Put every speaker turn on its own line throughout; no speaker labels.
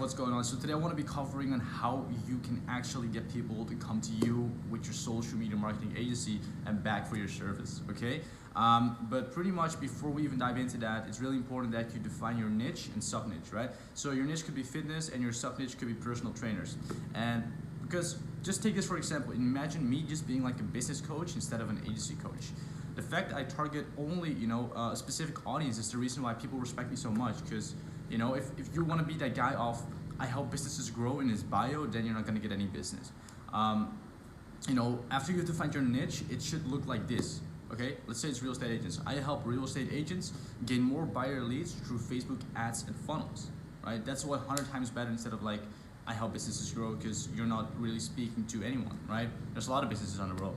what's going on? So today I want to be covering on how you can actually get people to come to you with your social media marketing agency and back for your service, okay? But pretty much before we even dive into that, it's really important that you define your niche and sub-niche, right? So your niche could be fitness and your sub-niche could be personal trainers. And because just take this for example, imagine me just being like a business coach instead of an agency coach. The fact I target only, a specific audience is the reason why people respect me so much. Because, if you want to be that guy of, I help businesses grow in his bio, then you're not going to get any business. After you define your niche, it should look like this. Okay, let's say it's real estate agents. I help real estate agents gain more buyer leads through Facebook ads and funnels, right? That's 100 times better instead of like, I help businesses grow, because you're not really speaking to anyone, right? There's a lot of businesses on the road.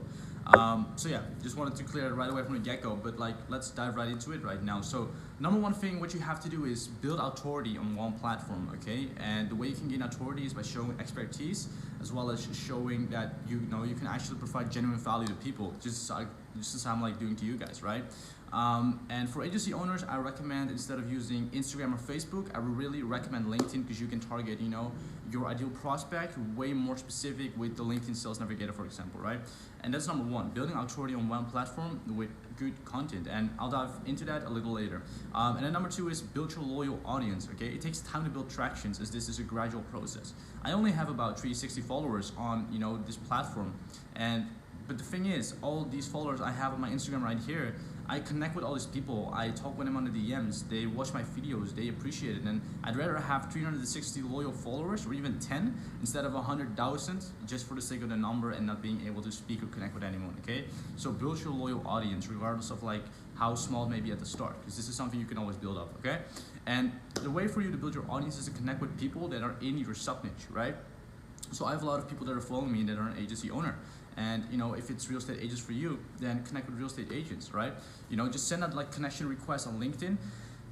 So yeah, just wanted to clear it right away from the get-go, but like, let's dive right into it right now. So number one thing, what you have to do is build authority on one platform, okay? And the way you can gain authority is by showing expertise, as well as showing that you can actually provide genuine value to people, just as I'm like doing to you guys, right? And for agency owners, I recommend, instead of using Instagram or Facebook, I would really recommend LinkedIn, because you can target, your ideal prospect way more specific with the LinkedIn Sales Navigator, for example, right? And that's number one, building authority on one platform with good content. And I'll dive into that a little later. And then number two is build your loyal audience, okay? It takes time to build tractions, as this is a gradual process. I only have about 360 followers on, this platform. But the thing is, all these followers I have on my Instagram right here, I connect with all these people. I talk with them on the DMs. They watch my videos. They appreciate it. And I'd rather have 360 loyal followers, or even 10, instead of 100,000, just for the sake of the number and not being able to speak or connect with anyone, okay? So build your loyal audience, regardless of like how small it may be at the start, because this is something you can always build up, okay? And the way for you to build your audience is to connect with people that are in your sub-niche, right? So I have a lot of people that are following me that are an agency owner. And if it's real estate agents for you, then connect with real estate agents, right? Just send out like connection requests on LinkedIn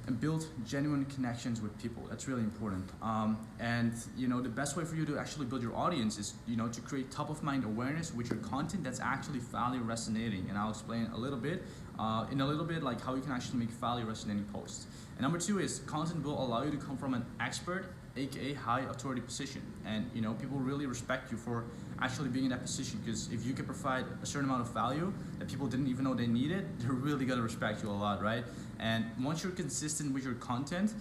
and build genuine connections with people. That's really important. The best way for you to actually build your audience is, to create top of mind awareness with your content that's actually value resonating. And I'll explain a little bit, like how you can actually make value resonating posts. And number two is content will allow you to come from an expert, aka high authority position. And people really respect you for actually being in that position, because if you can provide a certain amount of value that people didn't even know they needed, they're really gonna respect you a lot, right? And once you're consistent with your content,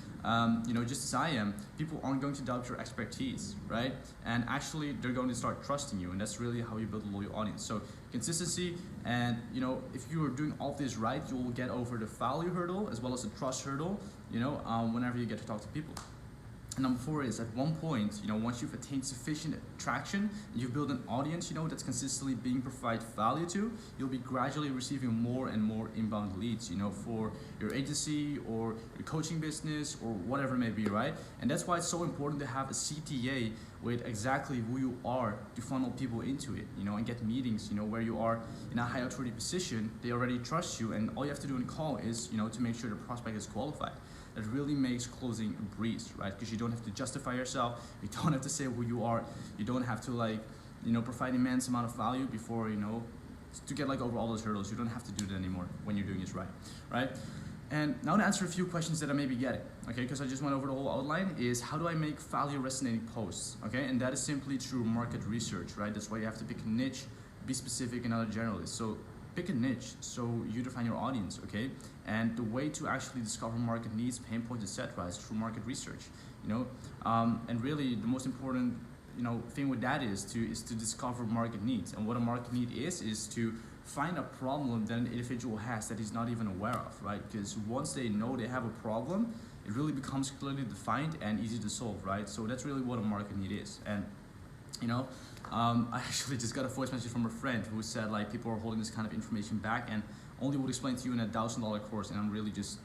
just as I am, people aren't going to doubt your expertise, right? And actually they're going to start trusting you, and that's really how you build a loyal audience. So consistency, and if you are doing all of this right, you will get over the value hurdle as well as the trust hurdle, whenever you get to talk to people. And number four is, at one point, once you've attained sufficient traction, you've built an audience, that's consistently being provided value to, you'll be gradually receiving more and more inbound leads, for your agency or your coaching business or whatever it may be, right? And that's why it's so important to have a CTA with exactly who you are to funnel people into it, and get meetings, where you are in a high authority position. They already trust you, and all you have to do in a call is, to make sure the prospect is qualified. That really makes closing a breeze, right? Because you don't have to justify yourself. You don't have to say who you are. You don't have to provide immense amount of value before, to get over all those hurdles. You don't have to do that anymore when you're doing this right? And now to answer a few questions that I may be getting, okay? Because I just went over the whole outline, is how do I make value resonating posts, okay? And that is simply through market research, right? That's why you have to pick a niche, be specific, and not a generalist. So pick a niche so you define your audience, okay? And the way to actually discover market needs, pain points, etc. is through market research, and really the most important thing with that is to discover market needs. And what a market need is to find a problem that an individual has that he's not even aware of, right? Because once they know they have a problem, it really becomes clearly defined and easy to solve, right? So that's really what a market need is. And I actually just got a voice message from a friend who said people are holding this kind of information back and only would explain to you in a $1,000 course, and I'm really just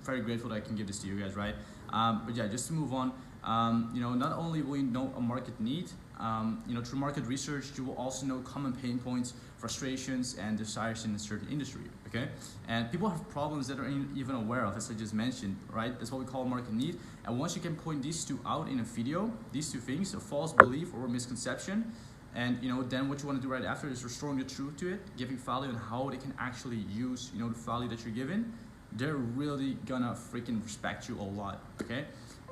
very grateful that I can give this to you guys, right? But yeah, just to move on, not only will you know a market need, through market research, you will also know common pain points, frustrations, and desires in a certain industry, okay? And people have problems that are even aware of, as I just mentioned, right? That's what we call a market need. And once you can point these two out in a video, these two things, a false belief or a misconception, and then what you want to do right after is restoring the truth to it, giving value and how they can actually use the value that you're given, they're really gonna freaking respect you a lot, okay?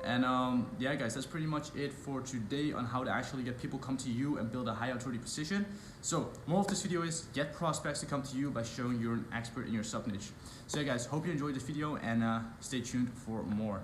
And yeah, guys, that's pretty much it for today on how to actually get people come to you and build a high authority position. So more of this video is get prospects to come to you by showing you're an expert in your sub niche. So yeah, guys, hope you enjoyed this video and stay tuned for more.